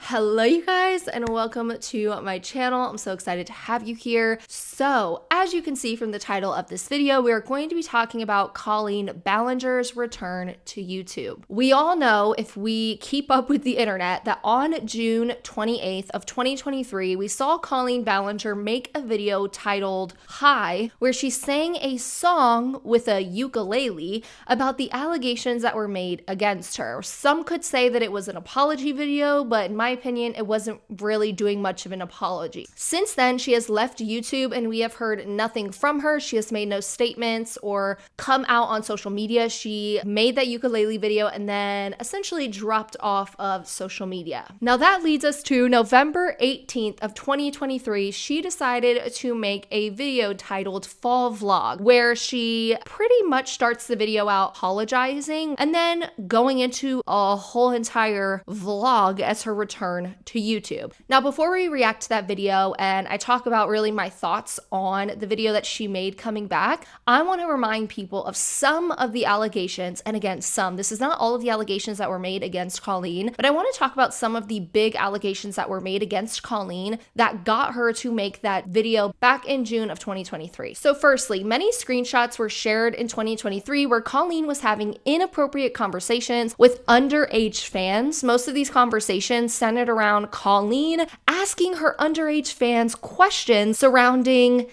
Hello you guys and welcome to my channel. I'm so excited to have you here. So as you can see from the title of this video, we are going to be talking about Colleen Ballinger's return to YouTube. We all know, if we keep up with the internet, that on June 28th of 2023, we saw Colleen Ballinger make a video titled Hi, where she sang a song with a ukulele about the allegations that were made against her. Some could say that it was an apology video, but in my opinion, it wasn't really doing much of an apology. Since then, she has left YouTube and we have heard nothing from her. She has made no statements or come out on social media. She made that ukulele video and then essentially dropped off of social media. Now that leads us to November 18th of 2023. She decided to make a video titled Fall Vlog, where she pretty much starts the video out apologizing and then going into a whole entire vlog as her return to YouTube. Now, before we react to that video and I talk about really my thoughts on the video that she made coming back, I want to remind people of some of the allegations, and again, this is not all of the allegations that were made against Colleen, but I want to talk about some of the big allegations that were made against Colleen that got her to make that video back in June of 2023. So firstly, many screenshots were shared in 2023 where Colleen was having inappropriate conversations with underage fans. Most of these conversations centered around Colleen asking her underage fans questions surrounding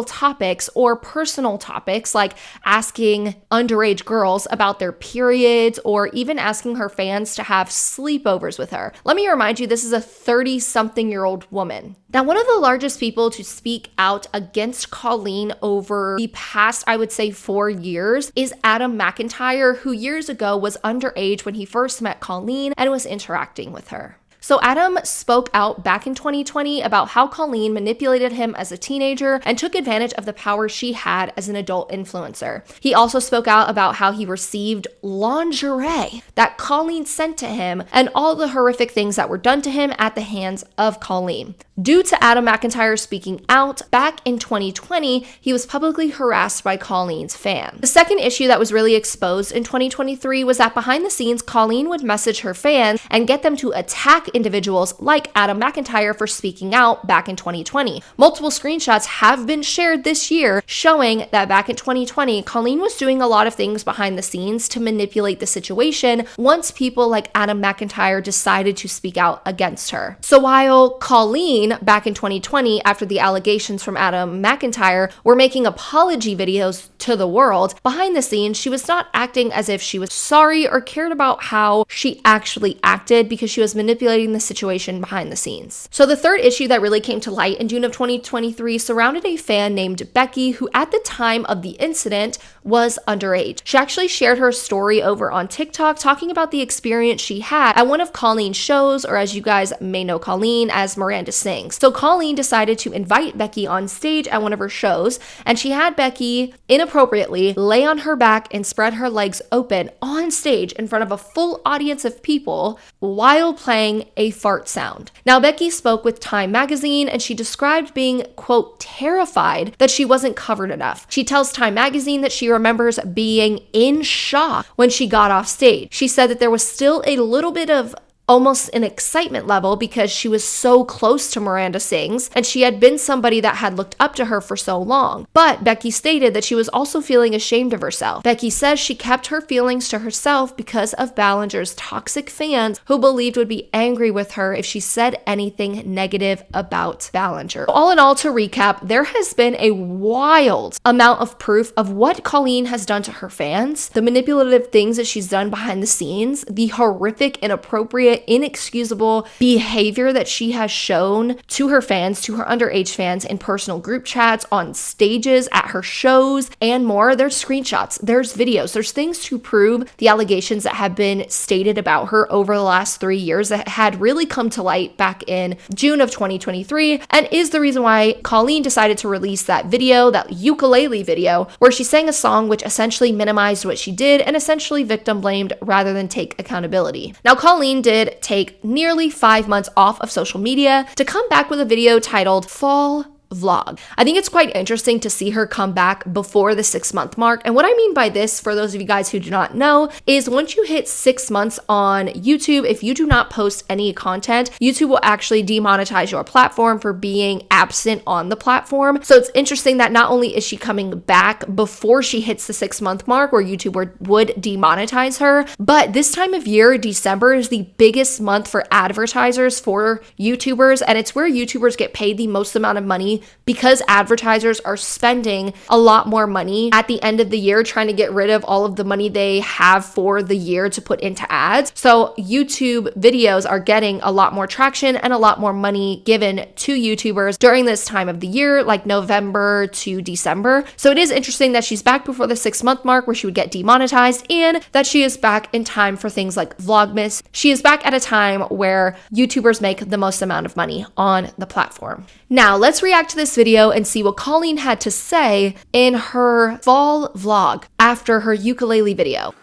topics or personal topics, like asking underage girls about their periods or even asking her fans to have sleepovers with her. Let me remind you, this is a 30-something-year-old woman. Now, one of the largest people to speak out against Colleen over the past, I would say, 4 years is Adam McIntyre, who years ago was underage when he first met Colleen and was interacting with her. So Adam spoke out back in 2020 about how Colleen manipulated him as a teenager and took advantage of the power she had as an adult influencer. He also spoke out about how he received lingerie that Colleen sent to him and all the horrific things that were done to him at the hands of Colleen. Due to Adam McIntyre speaking out, back in 2020, he was publicly harassed by Colleen's fans. The second issue that was really exposed in 2023 was that behind the scenes, Colleen would message her fans and get them to attack individuals like Adam McIntyre for speaking out back in 2020. Multiple screenshots have been shared this year showing that back in 2020, Colleen was doing a lot of things behind the scenes to manipulate the situation once people like Adam McIntyre decided to speak out against her. So while Colleen back in 2020, after the allegations from Adam McIntyre, were making apology videos to the world, behind the scenes, she was not acting as if she was sorry or cared about how she actually acted because she was manipulating the situation behind the scenes. So the third issue that really came to light in June of 2023 surrounded a fan named Becky, who at the time of the incident was underage. She actually shared her story over on TikTok talking about the experience she had at one of Colleen's shows, or as you guys may know Colleen as Miranda Sings. So Colleen decided to invite Becky on stage at one of her shows, and she had Becky inappropriately lay on her back and spread her legs open on stage in front of a full audience of people while playing a fart sound. Now, Becky spoke with Time magazine and she described being, quote, terrified that she wasn't covered enough. She tells Time magazine that she remembers being in shock when she got off stage. She said that there was still a little bit of almost an excitement level because she was so close to Miranda Sings and she had been somebody that had looked up to her for so long. But Becky stated that she was also feeling ashamed of herself. Becky says she kept her feelings to herself because of Ballinger's toxic fans who believed would be angry with her if she said anything negative about Ballinger. All in all, to recap, there has been a wild amount of proof of what Colleen has done to her fans, the manipulative things that she's done behind the scenes, the horrific, inappropriate, inexcusable behavior that she has shown to her fans, to her underage fans in personal group chats, on stages, at her shows, and more. There's screenshots, there's videos, there's things to prove the allegations that have been stated about her over the last 3 years that had really come to light back in June of 2023, and is the reason why Colleen decided to release that video, that ukulele video, where she sang a song which essentially minimized what she did and essentially victim blamed rather than take accountability. Now, Colleen did take nearly 5 months off of social media to come back with a video titled Fall vlog. I think it's quite interesting to see her come back before the 6-month mark. And what I mean by this, for those of you guys who do not know, is once you hit 6 months on YouTube, if you do not post any content, YouTube will actually demonetize your platform for being absent on the platform. So it's interesting that not only is she coming back before she hits the 6-month mark where YouTube would demonetize her, but this time of year, December, is the biggest month for advertisers for YouTubers, and it's where YouTubers get paid the most amount of money because advertisers are spending a lot more money at the end of the year trying to get rid of all of the money they have for the year to put into ads. So YouTube videos are getting a lot more traction and a lot more money given to YouTubers during this time of the year, like November to December. So it is interesting that she's back before the 6-month mark where she would get demonetized, and that she is back in time for things like Vlogmas. She is back at a time where YouTubers make the most amount of money on the platform. Now let's react to this video and see what Colleen had to say in her fall vlog after her ukulele video.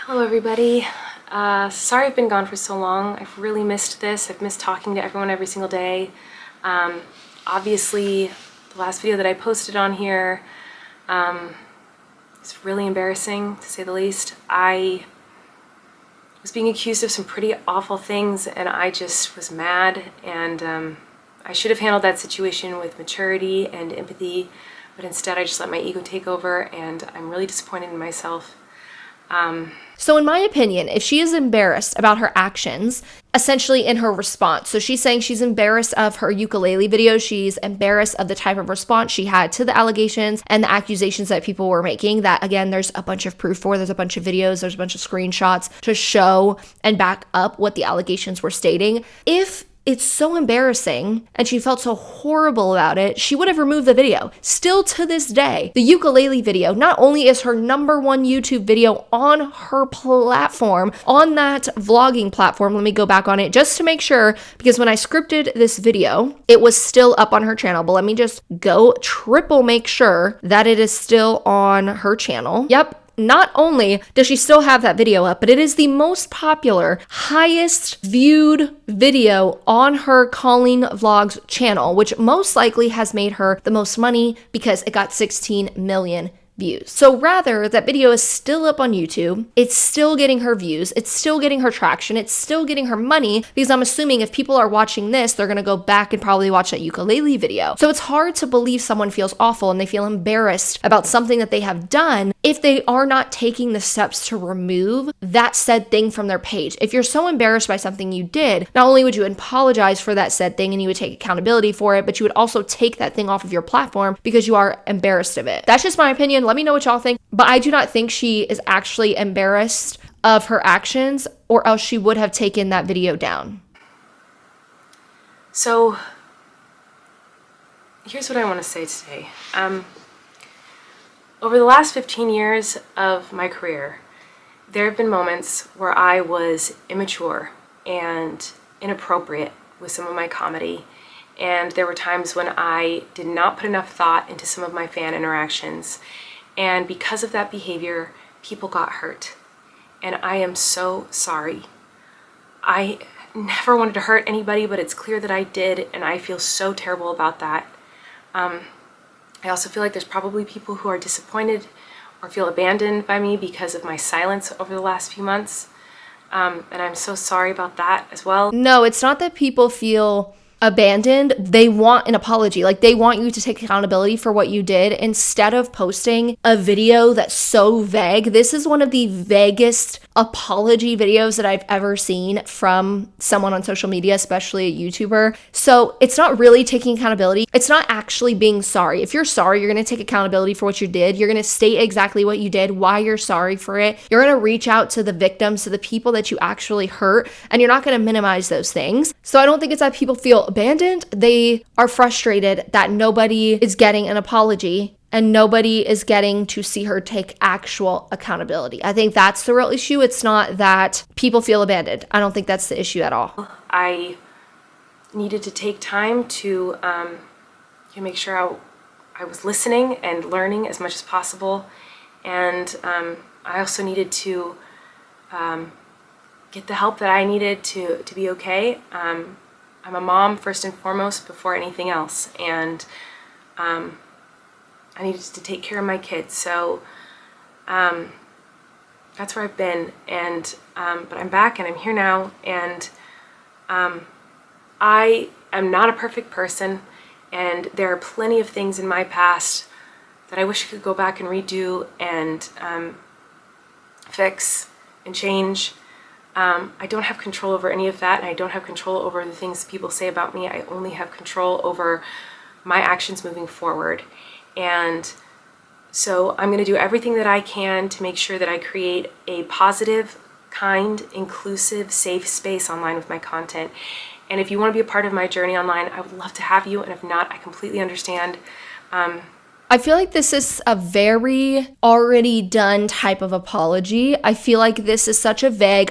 Hello everybody. Sorry I've been gone for so long. I've really missed this. I've missed talking to everyone every single day. Obviously, the last video that I posted on here is really embarrassing, to say the least. I was being accused of some pretty awful things, and I just was mad, and I should have handled that situation with maturity and empathy, but instead I just let my ego take over, and I'm really disappointed in myself. So in my opinion, if she is embarrassed about her actions, essentially in her response, so she's saying she's embarrassed of her ukulele video, she's embarrassed of the type of response she had to the allegations and the accusations that people were making, that again, there's a bunch of proof for, there's a bunch of videos, there's a bunch of screenshots to show and back up what the allegations were stating. If it's so embarrassing and she felt so horrible about it, she would have removed the video. Still to this day, the ukulele video not only is her #1 YouTube video on her platform, on that vlogging platform, let me go back on it just to make sure, because when I scripted this video, it was still up on her channel, but let me just go triple make sure that it is still on her channel. Yep. Not only does she still have that video up, but it is the most popular, highest viewed video on her Colleen Vlogs channel, which most likely has made her the most money because it got 16 million views. So rather, that video is still up on YouTube, it's still getting her views, it's still getting her traction, it's still getting her money, because I'm assuming if people are watching this, they're gonna go back and probably watch that ukulele video. So it's hard to believe someone feels awful and they feel embarrassed about something that they have done if they are not taking the steps to remove that said thing from their page. If you're so embarrassed by something you did, not only would you apologize for that said thing and you would take accountability for it, but you would also take that thing off of your platform because you are embarrassed of it. That's just my opinion. Let me know what y'all think, but I do not think she is actually embarrassed of her actions, or else she would have taken that video down. So here's what I want to say today. Over the last 15 years of my career, there have been moments where I was immature and inappropriate with some of my comedy, and there were times when I did not put enough thought into some of my fan interactions. And because of that behavior, people got hurt. And I am so sorry. I never wanted to hurt anybody, but it's clear that I did, and I feel so terrible about that. I also feel like there's probably people who are disappointed or feel abandoned by me because of my silence over the last few months. And I'm so sorry about that as well. No, it's not that people feel abandoned. They want an apology. Like, they want you to take accountability for what you did instead of posting a video that's so vague. This is one of the vaguest apology videos that I've ever seen from someone on social media, especially a YouTuber. So it's not really taking accountability. It's not actually being sorry. If you're sorry, you're going to take accountability for what you did. You're going to state exactly what you did, why you're sorry for it. You're going to reach out to the victims, to the people that you actually hurt, and you're not going to minimize those things. So I don't think it's that people feel abandoned. They are frustrated that nobody is getting an apology and nobody is getting to see her take actual accountability. I think that's the real issue. It's not that people feel abandoned. I don't think that's the issue at all. I needed to take time to make sure I was listening and learning as much as possible. And I also needed to get the help that I needed to be okay. I'm a mom first and foremost before anything else, and I needed to take care of my kids. So that's where I've been, and but I'm back and I'm here now, and I am not a perfect person, and there are plenty of things in my past that I wish I could go back and redo and fix and change. I don't have control over any of that, and I don't have control over the things people say about me. I only have control over my actions moving forward. And so I'm going to do everything that I can to make sure that I create a positive, kind, inclusive, safe space online with my content. And if you want to be a part of my journey online, I would love to have you. And if not, I completely understand. I feel like this is a very already done type of apology. I feel like this is such a vague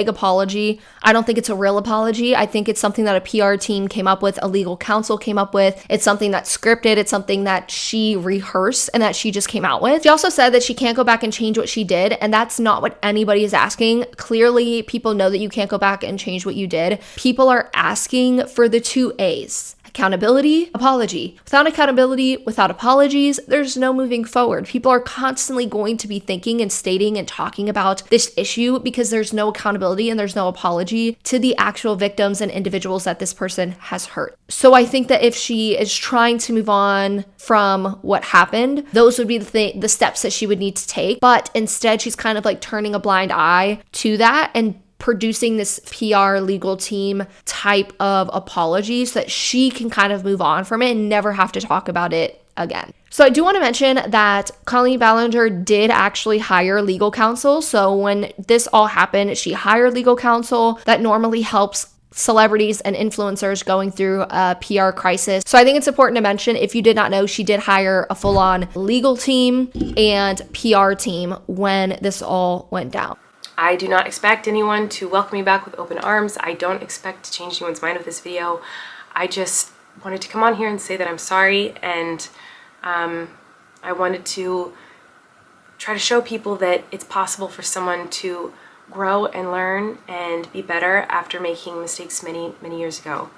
apology. I don't think it's a real apology. I think it's something that a PR team came up with, a legal counsel came up with. It's something that's scripted. It's something that she rehearsed and that she just came out with. She also said that she can't go back and change what she did, and that's not what anybody is asking. Clearly, people know that you can't go back and change what you did. People are asking for the 2 A's. Accountability, apology. Without accountability, without apologies, there's no moving forward. People are constantly going to be thinking and stating and talking about this issue because there's no accountability and there's no apology to the actual victims and individuals that this person has hurt. So I think that if she is trying to move on from what happened, those would be the steps that she would need to take. But instead, she's kind of like turning a blind eye to that and producing this PR legal team type of apology so that she can kind of move on from it and never have to talk about it again. So I do want to mention that Colleen Ballinger did actually hire legal counsel. So when this all happened, she hired legal counsel that normally helps celebrities and influencers going through a PR crisis. So I think it's important to mention, if you did not know, she did hire a full-on legal team and PR team when this all went down. I do not expect anyone to welcome me back with open arms. I don't expect to change anyone's mind with this video. I just wanted to come on here and say that I'm sorry, and I wanted to try to show people that it's possible for someone to grow and learn and be better after making mistakes many, many years ago.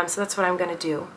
So that's what I'm gonna do.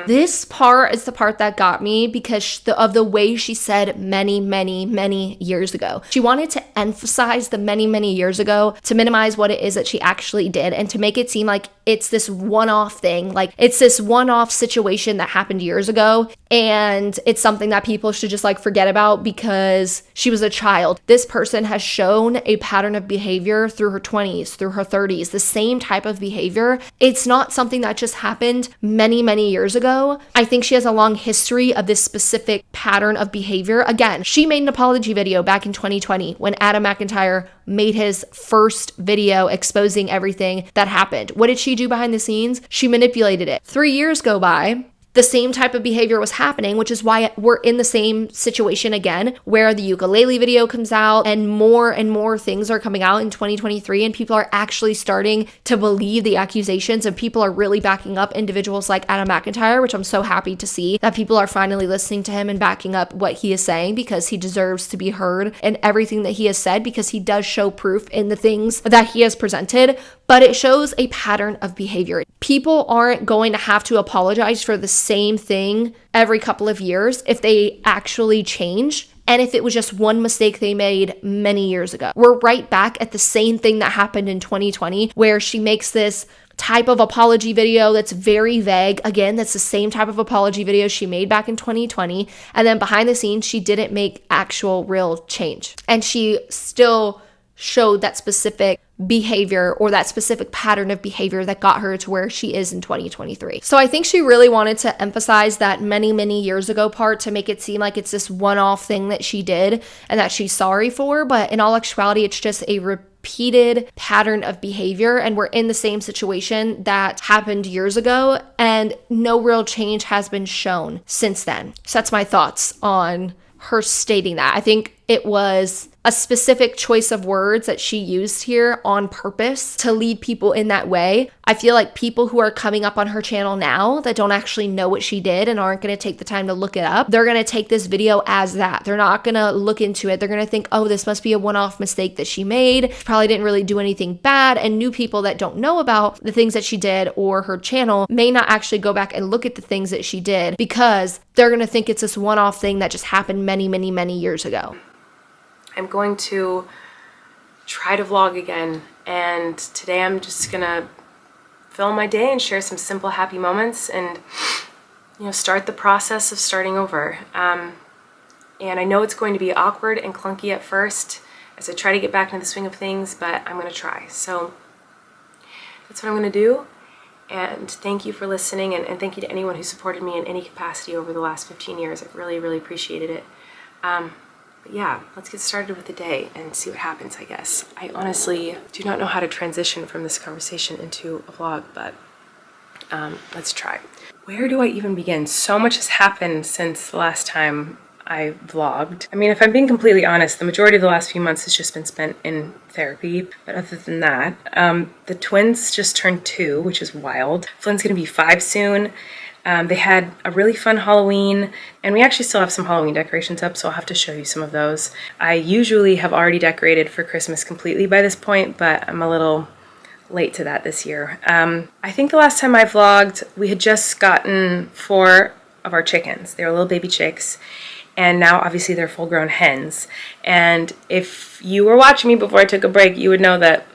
This part is the part that got me because of the way she said many, many, many years ago. She wanted to emphasize the many, many years ago to minimize what it is that she actually did and to make it seem like it's this one-off thing, like it's this one-off situation that happened years ago, and it's something that people should just like forget about because she was a child. This person has shown a pattern of behavior through her 20s, through her 30s, the same type of behavior. It's not something that just happened many, many years ago. I think she has a long history of this specific pattern of behavior. Again, she made an apology video back in 2020 when Adam McIntyre made his first video exposing everything that happened. What did she do behind the scenes? She manipulated it. 3 years go by. The same type of behavior was happening, which is why we're in the same situation again, where the ukulele video comes out and more things are coming out in 2023, and people are actually starting to believe the accusations, and people are really backing up individuals like Adam McIntyre, which I'm so happy to see that people are finally listening to him and backing up what he is saying, because he deserves to be heard in everything that he has said, because he does show proof in the things that he has presented. But it shows a pattern of behavior. People aren't going to have to apologize for the same thing every couple of years if they actually change, and if it was just one mistake they made many years ago. We're right back at the same thing that happened in 2020, where she makes this type of apology video that's very vague. Again, that's the same type of apology video she made back in 2020. And then behind the scenes, she didn't make actual real change. And she still showed that specific behavior or that specific pattern of behavior that got her to where she is in 2023. So I think she really wanted to emphasize that many, many years ago part to make it seem like it's this one-off thing that she did and that she's sorry for. But in all actuality, it's just a repeated pattern of behavior, and we're in the same situation that happened years ago, and no real change has been shown since then. So that's my thoughts on her stating that. I think it was a specific choice of words that she used here on purpose to lead people in that way. I feel like people who are coming up on her channel now that don't actually know what she did and aren't going to take the time to look it up, they're going to take this video as that. They're not going to look into it. They're going to think, oh, this must be a one-off mistake that she made. She probably didn't really do anything bad. And new people that don't know about the things that she did or her channel may not actually go back and look at the things that she did because they're going to think it's this one-off thing that just happened many, many, many years ago. I'm going to try to vlog again, and today I'm just gonna film my day and share some simple happy moments and start the process of starting over. And I know it's going to be awkward and clunky at first as I try to get back into the swing of things, but I'm gonna try. So that's what I'm gonna do, and thank you for listening, and thank you to anyone who supported me in any capacity over the last 15 years. I've really, really appreciated it. But yeah, let's get started with the day and see what happens, I guess. I honestly do not know how to transition from this conversation into a vlog, but let's try. Where do I even begin? So much has happened since the last time I vlogged. I mean, if I'm being completely honest, the majority of the last few months has just been spent in therapy. But other than that, the twins just turned 2, which is wild. Flynn's gonna be 5 soon. They had a really fun Halloween, and we actually still have some Halloween decorations up, so I'll have to show you some of those. I usually have already decorated for Christmas completely by this point, but I'm a little late to that this year. I think the last time I vlogged, we had just gotten 4 of our chickens. They were little baby chicks, and now obviously they're full-grown hens. And if you were watching me before I took a break, you would know that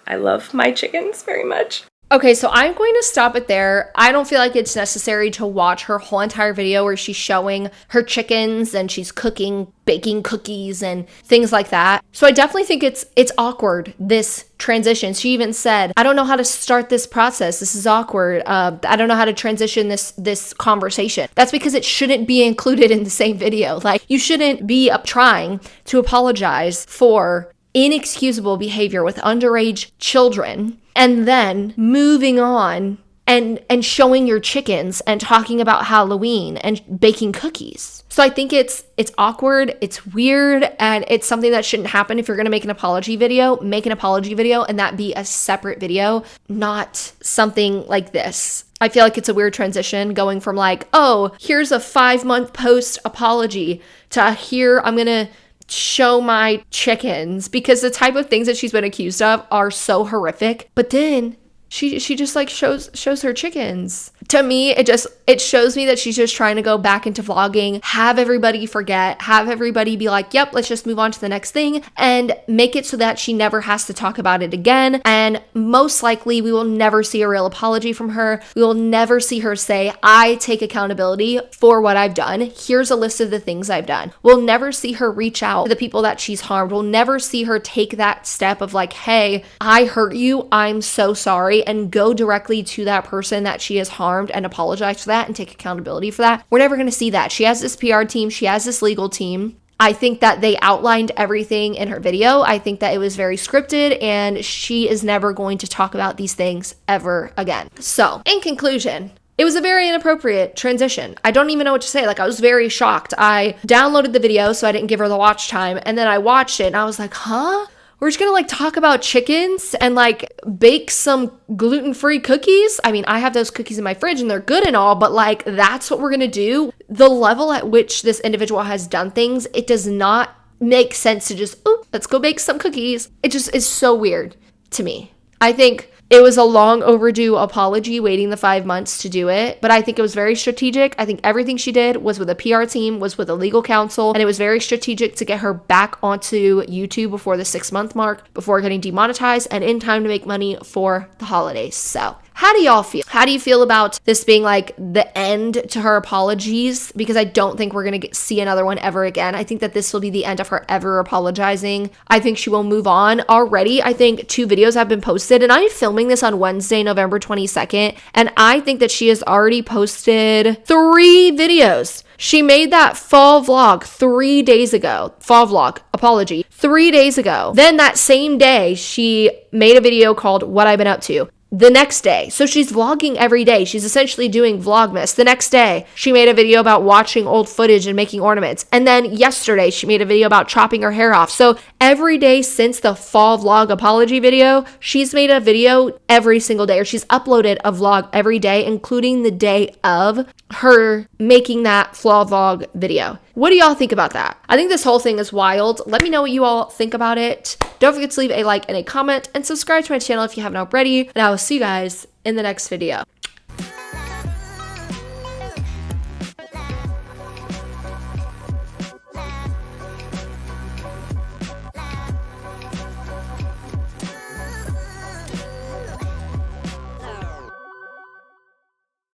I love my chickens very much. Okay, so I'm going to stop it there. I don't feel like it's necessary to watch her whole entire video where she's showing her chickens and she's cooking, baking cookies and things like that. So I definitely think it's awkward, this transition. She even said, I don't know how to start this process. This is awkward. I don't know how to transition this conversation. That's because it shouldn't be included in the same video. Like, you shouldn't be trying to apologize for inexcusable behavior with underage children and then moving on and showing your chickens and talking about Halloween and baking cookies. So I think it's awkward, it's weird, and it's something that shouldn't happen. If you're going to make an apology video, make an apology video and that be a separate video, not something like this. I feel like it's a weird transition going from like, oh, here's a 5-month post apology to here I'm going to show my chickens, because the type of things that she's been accused of are so horrific. But then she just like shows her chickens. To me, it shows me that she's just trying to go back into vlogging, have everybody forget, have everybody be like, yep, let's just move on to the next thing, and make it so that she never has to talk about it again. And most likely we will never see a real apology from her. We will never see her say, I take accountability for what I've done. Here's a list of the things I've done. We'll never see her reach out to the people that she's harmed. We'll never see her take that step of like, hey, I hurt you, I'm so sorry, and go directly to that person that she has harmed and apologize for that and take accountability for that. We're never going to see that. She has this PR team. She has this legal team. I think that they outlined everything in her video. I think that it was very scripted, and she is never going to talk about these things ever again. So, in conclusion, it was a very inappropriate transition. I don't even know what to say. Like, I was very shocked. I downloaded the video, so I didn't give her the watch time, and then I watched it, and I was like, huh? We're just gonna like talk about chickens and like bake some gluten-free cookies? I mean, I have those cookies in my fridge and they're good and all, but like that's what we're gonna do? The level at which this individual has done things, it does not make sense to just, oh, let's go bake some cookies. It just is so weird to me. I think it was a long overdue apology, waiting the 5 months to do it, but I think it was very strategic. I think everything she did was with a PR team, was with a legal counsel, and it was very strategic to get her back onto YouTube before the 6-month mark, before getting demonetized, and in time to make money for the holidays. So, how do y'all feel? How do you feel about this being like the end to her apologies? Because I don't think we're going to see another one ever again. I think that this will be the end of her ever apologizing. I think she will move on. Already, I think 2 videos have been posted, and I'm filming this on Wednesday, November 22nd, and I think that she has already posted 3 videos. She made that fall vlog 3 days ago. Fall vlog, apology, 3 days ago. Then that same day, she made a video called What I've Been Up To. the next day. So she's vlogging every day. She's essentially doing Vlogmas. The next day, she made a video about watching old footage and making ornaments. And then yesterday, she made a video about chopping her hair off. So every day since the fall vlog apology video, she's made a video every single day, or she's uploaded a vlog every day, including the day of her making that fall vlog video. What do y'all think about that? I think this whole thing is wild. Let me know what you all think about it. Don't forget to leave a like and a comment and subscribe to my channel if you haven't already. And I will see you guys in the next video.